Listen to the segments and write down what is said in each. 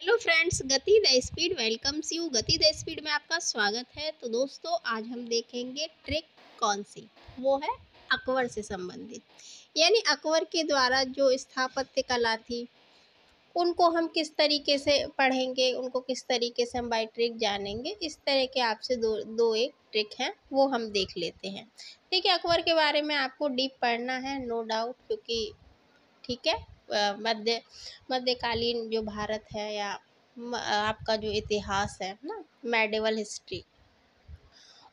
Hello friends, गति the speed welcomes you. गति the speed में आपका स्वागत है। तो दोस्तों, आज हम देखेंगे ट्रिक कौन सी, वो है अकबर से संबंधित। यानी अकबर के द्वारा जो स्थापत्य कला थी उनको हम किस तरीके से पढ़ेंगे, उनको किस तरीके से हम बाय ट्रिक जानेंगे। इस तरह के आपसे दो एक ट्रिक हैं, वो हम देख लेते हैं। देखिए, अकबर के बारे में आपको डीप पढ़ना है, नो डाउट, क्योंकि ठीक है, मध्यकालीन जो भारत है या आपका जो इतिहास है ना, मेडिवल हिस्ट्री,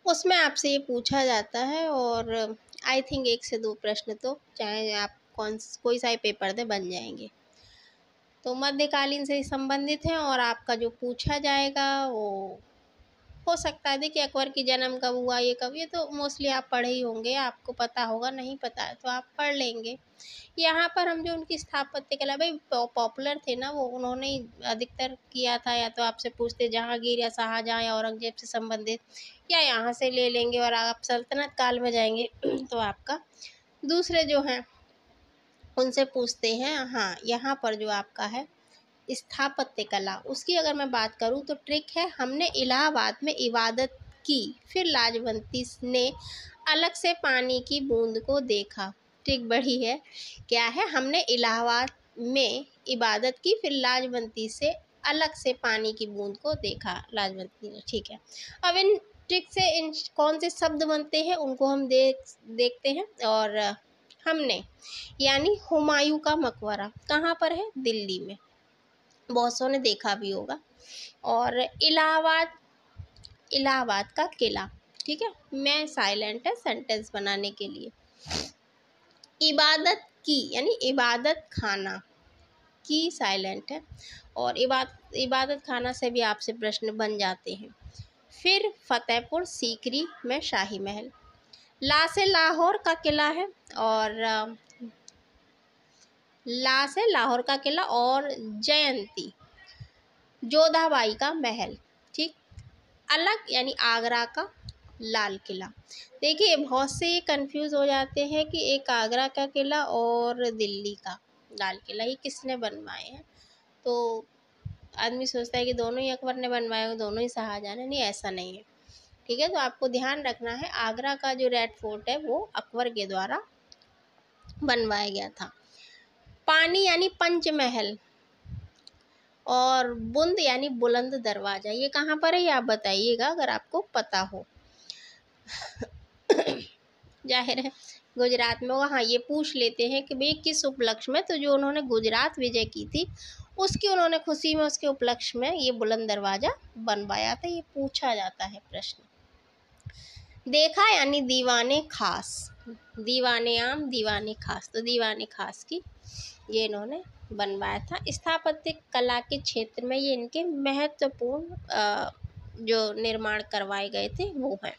उसमें आपसे ये पूछा जाता है। और आई थिंक 1 से 2 प्रश्न तो चाहे आप कोई सा ही पेपर दे बन जाएंगे। तो मध्यकालीन से संबंधित है और आपका जो पूछा जाएगा वो हो सकता है। देखिए, अकबर की जन्म कब हुआ, ये कब, ये तो मोस्टली आप पढ़े ही होंगे, आपको पता होगा। नहीं पता है तो आप पढ़ लेंगे। यहाँ पर हम जो उनकी स्थापत्य कला, भाई पॉपुलर थे ना वो, उन्होंने ही अधिकतर किया था। या तो आपसे पूछते जहांगीर या शाहजहां या औरंगजेब से संबंधित, या यहाँ से ले लेंगे और आप सल्तनत काल में जाएंगे तो आपका दूसरे जो हैं उनसे पूछते हैं। हाँ, यहाँ पर जो आपका है स्थापत्य कला, उसकी अगर मैं बात करूँ तो ट्रिक है, हमने इलाहाबाद में इबादत की, फिर लाजवंती ने अलग से पानी की बूंद को देखा। ट्रिक बड़ी है, क्या है, हमने इलाहाबाद में इबादत की, फिर लाजवंती से अलग से पानी की बूंद को देखा, लाजवंती ने। ठीक है, अब इन ट्रिक से इन कौन से शब्द बनते हैं उनको हम देखते हैं। और हमने यानी हुमायूं का मकबरा कहाँ पर है, दिल्ली में, बहुत सौ ने देखा भी होगा। और इलाहाबाद, इलाहाबाद का किला, ठीक है, मैं साइलेंट है सेंटेंस बनाने के लिए। इबादत की यानी इबादत खाना, की साइलेंट है, और इबादत खाना से भी आपसे प्रश्न बन जाते हैं। फिर फतेहपुर सीकरी में शाही महल, ला से लाहौर का किला है, और ला से लाहौर का किला, और जयंती जोधाबाई का महल, ठीक। अलग यानी आगरा का लाल किला। देखिए, बहुत से ये कंफ्यूज हो जाते हैं कि एक आगरा का किला और दिल्ली का लाल किला ये किसने बनवाए हैं। तो आदमी सोचता है कि दोनों ही अकबर ने बनवाए हो, दोनों ही शाहजहां ने। नहीं, ऐसा नहीं है। ठीक है, तो आपको ध्यान रखना है, आगरा का जो रेड फोर्ट है वो अकबर के द्वारा बनवाया गया था। पानी यानी पंचमहल, और बुंद यानी बुलंद दरवाजा, ये कहाँ पर है ये आप बताइएगा अगर आपको पता हो। जाहिर है गुजरात में होगा। हाँ, ये पूछ लेते हैं कि भाई किस उपलक्ष्य में, तो जो उन्होंने गुजरात विजय की थी उसकी उन्होंने खुशी में, उसके उपलक्ष्य में ये बुलंद दरवाजा बनवाया था। ये पूछा जाता है प्रश्न। देखा यानी दीवाने खास, दीवाने आम दीवाने खास, तो दीवाने खास की ये इन्होंने बनवाया था। स्थापत्य कला के क्षेत्र में ये इनके महत्वपूर्ण जो निर्माण करवाए गए थे वो हैं।